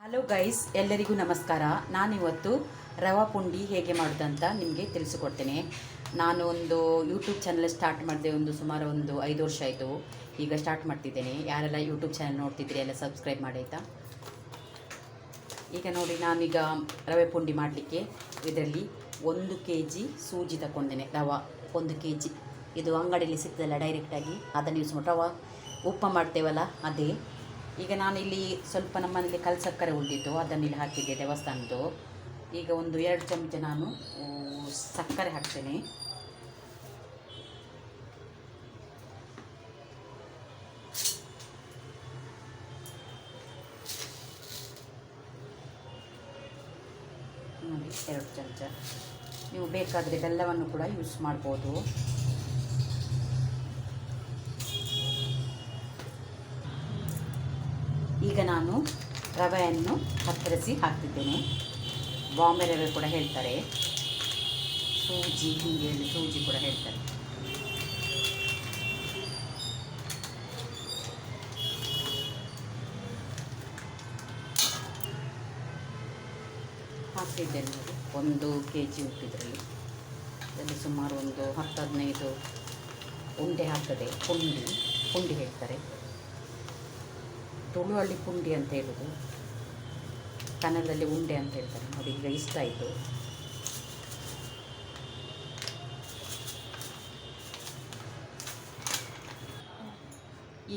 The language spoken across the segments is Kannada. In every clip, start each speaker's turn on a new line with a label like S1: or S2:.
S1: ಹಲೋ ಗೈಸ್, ಎಲ್ಲರಿಗೂ ನಮಸ್ಕಾರ. ನಾನಿವತ್ತು ರವಾ ಪುಂಡಿ ಹೇಗೆ ಮಾಡೋದಂತ ನಿಮಗೆ ತಿಳಿಸಿಕೊಡ್ತೇನೆ. ನಾನು ಒಂದು ಯೂಟ್ಯೂಬ್ ಚಾನಲ್ ಸ್ಟಾರ್ಟ್ ಮಾಡಿದೆ. ಸುಮಾರು 5 ವರ್ಷ ಆಯಿತು. ಈಗ ಸ್ಟಾರ್ಟ್ ಮಾಡ್ತಿದ್ದೇನೆ. ಯಾರೆಲ್ಲ ಯೂಟ್ಯೂಬ್ ಚಾನಲ್ ನೋಡ್ತಿದ್ರಿ ಎಲ್ಲ ಸಬ್ಸ್ಕ್ರೈಬ್ ಮಾಡಿ ಆಯಿತಾ. ಈಗ ನೋಡಿ, ನಾನೀಗ ರವೆ ಪುಂಡಿ ಮಾಡಲಿಕ್ಕೆ ಇದರಲ್ಲಿ 1 kg ಸೂಜಿ ತಗೊಂಡೇನೆ. ರವಾ 1 kg. ಇದು ಅಂಗಡಿಯಲ್ಲಿ ಸಿಗ್ತದಲ್ಲ ಡೈರೆಕ್ಟಾಗಿ, ಅದನ್ನು ಯೂಸ್ ಮಾಡಿ. ರವಾ ಉಪ್ಪ ಮಾಡ್ತೇವಲ್ಲ ಅದೇ. ಈಗ ನಾನಿಲ್ಲಿ ಸ್ವಲ್ಪ ನಮ್ಮನೇಲಿ ಕಲ್ಸಕ್ಕರೆ ಉಳಿದಿತ್ತು, ಅದನ್ನು ಇಲ್ಲಿ ಹಾಕಿದ್ದೆ ದೇವಸ್ಥಾನದ್ದು. ಈಗ 2 ಚಮಚ ನಾನು ಸಕ್ಕರೆ ಹಾಕ್ತೇನೆ. ನೋಡಿ, 2 ಚಮಚ. ನೀವು ಬೇಕಾದರೆ ಬೆಲ್ಲವನ್ನು ಕೂಡ ಯೂಸ್ ಮಾಡ್ಬೋದು. ಈಗ ನಾನು ರವೆಯನ್ನು ಕತ್ತರಿಸಿ ಹಾಕ್ತಿದ್ದೇನೆ. ಬಾಂಬೆ ರವೆ ಕೂಡ ಹೇಳ್ತಾರೆ, ಸೂಜಿ, ಹಿಂದಿಯಲ್ಲಿ ಸೂಜಿ ಕೂಡ ಹೇಳ್ತಾರೆ. ಹಾಕ್ತಿದ್ದೇನೆ ನೋಡಿ, 1 kg ಉಪ್ಪಿದ್ರಲ್ಲಿ. ಇದರಲ್ಲಿ ಸುಮಾರು 10-15 ಉಂಡೆ ಹಾಕ್ತದೆ. ಪುಂಡಿ ಹೇಳ್ತಾರೆ. ತುಳುವಲ್ಲಿ ಪುಂಡಿ ಅಂತ ಹೇಳೋದು, ಕನ್ನಡದಲ್ಲಿ ಉಂಡೆ ಅಂತ ಹೇಳ್ತಾರೆ. ನೋಡಿ, ಈಗ ಇಷ್ಟ ಆಯಿತು.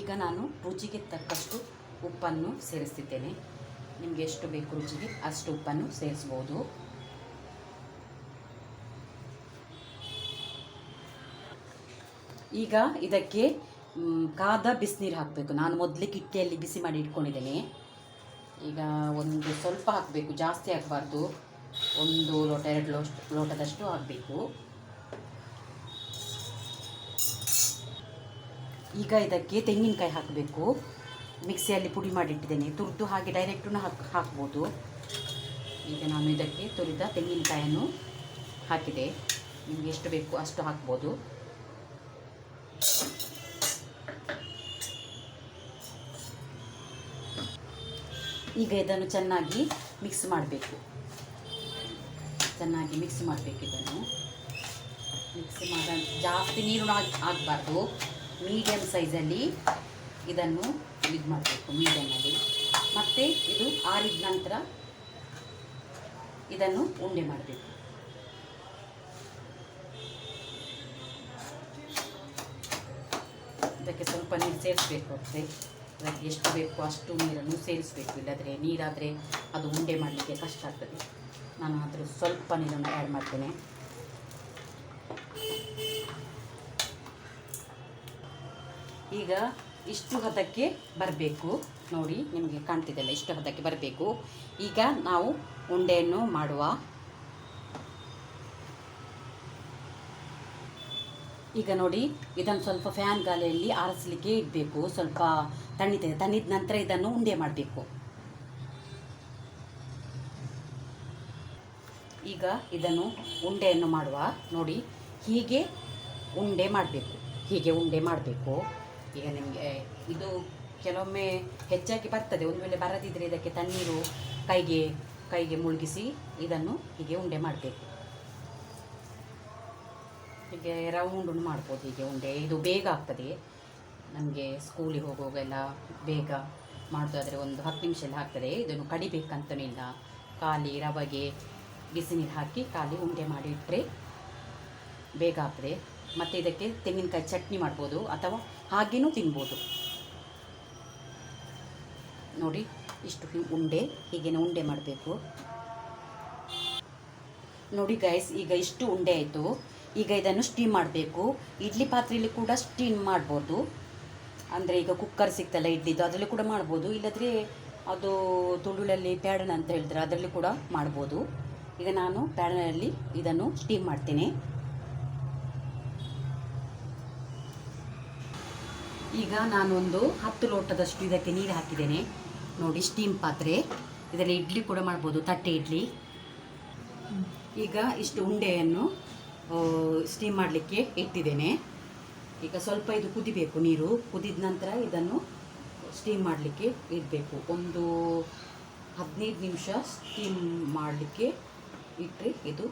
S1: ಈಗ ನಾನು ರುಚಿಗೆ ತಕ್ಕಷ್ಟು ಉಪ್ಪನ್ನು ಸೇರಿಸ್ತಿದ್ದೇನೆ. ನಿಮಗೆ ಎಷ್ಟು ಬೇಕು ರುಚಿಗೆ ಅಷ್ಟು ಉಪ್ಪನ್ನು ಸೇರಿಸ್ಬೋದು. ಈಗ ಇದಕ್ಕೆ ಕಾದ ಬಿಸಿನೀರು ಹಾಕಬೇಕು. ನಾನು ಮೊದಲೇ ಕಿಟ್ಟಿಯಲ್ಲಿ ಬಿಸಿ ಮಾಡಿ ಇಟ್ಕೊಂಡಿದ್ದೇನೆ. ಈಗ ಸ್ವಲ್ಪ ಹಾಕಬೇಕು, ಜಾಸ್ತಿ ಹಾಕಬಾರ್ದು. 1 ಲೋಟ 2 ಲೋಟದಷ್ಟು ಹಾಕಬೇಕು. ಈಗ ಇದಕ್ಕೆ ತೆಂಗಿನಕಾಯಿ ಹಾಕಬೇಕು. ಮಿಕ್ಸಿಯಲ್ಲಿ ಪುಡಿ ಮಾಡಿಟ್ಟಿದ್ದೇನೆ, ತುರಿದು ಹಾಗೆ ಡೈರೆಕ್ಟೂ ಹಾಕ್ಬೋದು. ಈಗ ನಾನು ಇದಕ್ಕೆ ತುರಿದ ತೆಂಗಿನಕಾಯನ್ನು ಹಾಕಿದೆ. ನಿಮಗೆ ಎಷ್ಟು ಬೇಕು ಅಷ್ಟು ಹಾಕ್ಬೋದು. ಈಗ ಇದನ್ನು ಚೆನ್ನಾಗಿ ಮಿಕ್ಸ್ ಮಾಡಬೇಕು. ಇದನ್ನು ಮಿಕ್ಸ್ ಜಾಸ್ತಿ ನೀರು ಆಗಬಾರ್ದು. ಮೀಡಿಯಮ್ ಸೈಜಲ್ಲಿ ಇದನ್ನು ಇದು ಮಾಡಬೇಕು, ಮೀಡಿಯಮಲ್ಲಿ. ಮತ್ತು ಇದು ಆರಿದ ನಂತರ ಇದನ್ನು ಉಂಡೆ ಮಾಡಬೇಕು. ಇದಕ್ಕೆ ಸ್ವಲ್ಪ ನೀರು ಸೇರಿಸಬೇಕು. ಅದಕ್ಕೆ ಎಷ್ಟು ಬೇಕು ಅಷ್ಟು ನೀರನ್ನು ಸೇರಿಸಬೇಕು. ಇಲ್ಲದ್ರೆ ನೀರಾದರೆ ಅದು ಉಂಡೆ ಮಾಡಲಿಕ್ಕೆ ಕಷ್ಟ ಆಗ್ತದೆ. ನಾನು ಅದರ ಸ್ವಲ್ಪ ನೀರನ್ನು ಆ್ಯಡ್ ಮಾಡ್ತೇನೆ. ಈಗ ಇಷ್ಟು ಹದಕ್ಕೆ ಬರಬೇಕು. ನೋಡಿ, ನಿಮಗೆ ಕಾಣ್ತಿದೆಯಲ್ಲ, ಇಷ್ಟು ಹದಕ್ಕೆ ಬರಬೇಕು. ಈಗ ನಾವು ಉಂಡೆಯನ್ನು ಮಾಡುವ. ಈಗ ನೋಡಿ, ಇದನ್ನು ಸ್ವಲ್ಪ ಫ್ಯಾನ್ ಗಾಳಿಯಲ್ಲಿ ಆರಿಸಲಿಕ್ಕೆ ಇಡಬೇಕು. ಸ್ವಲ್ಪ ತಣ್ಣಿದ ನಂತರ ಇದನ್ನು ಉಂಡೆ ಮಾಡಬೇಕು. ಈಗ ಇದನ್ನು ಉಂಡೆಯನ್ನು ಮಾಡುವ. ನೋಡಿ, ಹೀಗೆ ಉಂಡೆ ಮಾಡಬೇಕು. ಈಗ ನಿಮಗೆ ಇದು ಕೆಲವೊಮ್ಮೆ ಹೆಚ್ಚಾಗಿ ಬರ್ತದೆ. ಒಂದು ವೇಳೆ ಬರದಿದ್ದರೆ ಇದಕ್ಕೆ ತಣ್ಣೀರು ಕೈಗೆ ಮುಳುಗಿಸಿ ಇದನ್ನು ಹೀಗೆ ಉಂಡೆ ಮಾಡಬೇಕು. ಹೀಗೆ ರೌಂಡ್ ಮಾಡ್ಬೋದು. ಹೀಗೆ ಉಂಡೆ ಇದು ಬೇಗ ಆಗ್ತದೆ. ನಮಗೆ ಸ್ಕೂಲಿಗೆ ಹೋಗುವಾಗೆಲ್ಲ ಬೇಗ ಮಾಡೋದಾದರೆ 10 ನಿಮಿಷದಲ್ಲಿ ಆಗ್ತದೆ. ಇದನ್ನು ಕಡಿಬೇಕಂತನೂ ಇಲ್ಲ. ಖಾಲಿ ರವೆಗೆ ಬಿಸಿ ನೀರು ಹಾಕಿ ಖಾಲಿ ಉಂಡೆ ಮಾಡಿ ಇಟ್ಟರೆ ಬೇಗ ಆಗ್ತದೆ. ಮತ್ತು ಇದಕ್ಕೆ ತೆಂಗಿನಕಾಯಿ ಚಟ್ನಿ ಮಾಡ್ಬೋದು, ಅಥವಾ ಹಾಗೇನೂ ತಿನ್ಬೋದು. ನೋಡಿ, ಇಷ್ಟು ಹೀಗೇನೆ ಉಂಡೆ ಮಾಡಬೇಕು. ನೋಡಿ ಗೈಸ್, ಈಗ ಇಷ್ಟು ಉಂಡೆ ಆಯಿತು. ಈಗ ಇದನ್ನು ಸ್ಟೀಮ್ ಮಾಡಬೇಕು. ಇಡ್ಲಿ ಪಾತ್ರೆಯಲ್ಲಿ ಕೂಡ ಸ್ಟೀಮ್ ಮಾಡ್ಬೋದು. ಅಂದರೆ ಈಗ ಕುಕ್ಕರ್ ಸಿಗ್ತಲ್ಲ ಇಡ್ಲಿದ್ದು, ಅದರಲ್ಲಿ ಕೂಡ ಮಾಡ್ಬೋದು. ಇಲ್ಲದ್ರೆ ಅದು ತುಳುವಲ್ಲಿ ಪ್ಯಾಡನ ಅಂತ ಹೇಳ್ತಾರೆ, ಅದರಲ್ಲಿ ಕೂಡ ಮಾಡ್ಬೋದು. ಈಗ ನಾನು ಪ್ಯಾಡನಲ್ಲಿ ಇದನ್ನು ಸ್ಟೀಮ್ ಮಾಡ್ತೇನೆ. ಈಗ ನಾನು 10 ಲೋಟದಷ್ಟು ಇದಕ್ಕೆ ನೀರು ಹಾಕಿದ್ದೇನೆ. ನೋಡಿ, ಸ್ಟೀಮ್ ಪಾತ್ರೆ. ಇದರಲ್ಲಿ ಇಡ್ಲಿ ಕೂಡ ಮಾಡ್ಬೋದು, ತಟ್ಟೆ ಇಡ್ಲಿ. ಈಗ ಇಷ್ಟು ಉಂಡೆಯನ್ನು ಸ್ಟೀಮ್ ಮಾಡಲಿಕ್ಕೆ ಇಟ್ಟಿದ್ದೇನೆ. ಈಗ ಸ್ವಲ್ಪ ಇದು ಕುದಿಬೇಕು. ನೀರು ಕುದಿದ ನಂತರ ಇದನ್ನು ಸ್ಟೀಮ್ ಮಾಡಲಿಕ್ಕೆ ಇಡಬೇಕು. 15 ನಿಮಿಷ ಸ್ಟೀಮ್ ಮಾಡಲಿಕ್ಕೆ ಇಟ್ಟರೆ ಇದು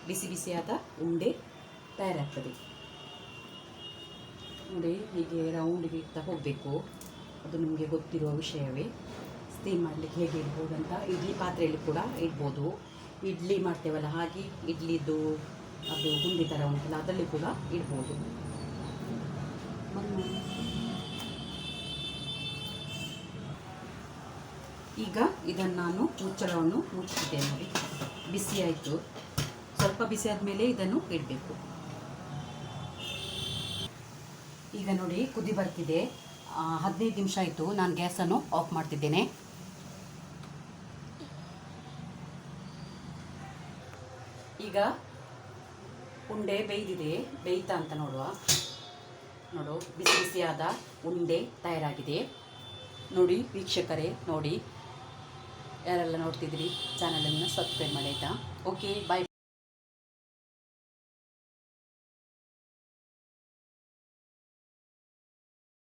S1: ಬಿಸಿ ಬಿಸಿಯಾದ ಉಂಡೆ ತಯಾರಾಗ್ತದೆ. ನೋಡಿ, ಹೀಗೆ ರೌಂಡಿಗೆ ಇಡ್ತಾ ಹೋಗಬೇಕು. ಅದು ನಿಮಗೆ ಗೊತ್ತಿರುವ ವಿಷಯವೇ. ಸ್ಟೀಮ್ ಮಾಡಲಿಕ್ಕೆ ಹೇಗೆ ಇಡ್ಬೋದು ಅಂತ ಇಡ್ಲಿ ಪಾತ್ರೆಯಲ್ಲಿ ಕೂಡ ಇಡ್ಬೋದು. ಇಡ್ಲಿ ಮಾಡ್ತೇವಲ್ಲ ಹಾಗೆ ಇಡ್ಲಿದು ಅದು ಗುಂಡಿ ಥರ ಉಂಟಲ್ಲ ಅದರಲ್ಲಿ ಕೂಡ ಇಡ್ಬೋದು. ಈಗ ಇದನ್ನು ನಾನು ಮುಚ್ಚಳವನ್ನು ಮುಚ್ಚಿದ್ದೇನೆ. ನೋಡಿ, ಬಿಸಿ ಆಯಿತು. ಸ್ವಲ್ಪ ಬಿಸಿ ಆದಮೇಲೆ ಇದನ್ನು ಇಡಬೇಕು. ಈಗ ನೋಡಿ, ಕುದಿ ಬರ್ತಿದೆ. 15 ನಿಮಿಷ ಆಯಿತು. ನಾನು ಗ್ಯಾಸನ್ನು ಆಫ್ ಮಾಡ್ತಿದ್ದೇನೆ. ಈಗ ಉಂಡೆ ಬೇಯ್ದಿದೆ, ಬೇಯ್ತಾ ಅಂತ ನೋಡು, ಬಿಸಿ ಬಿಸಿಯಾದ ಉಂಡೆ ತಯಾರಾಗಿದೆ. ನೋಡಿ ವೀಕ್ಷಕರೇ, ನೋಡಿ ಯಾರೆಲ್ಲ ನೋಡ್ತಿದ್ದೀರಿ ಚಾನಲನ್ನು ಸಬ್ಸ್ಕ್ರೈಬ್ ಮಾಡಿ ಆಯಿತಾ. ಓಕೆ, ಬಾಯ್.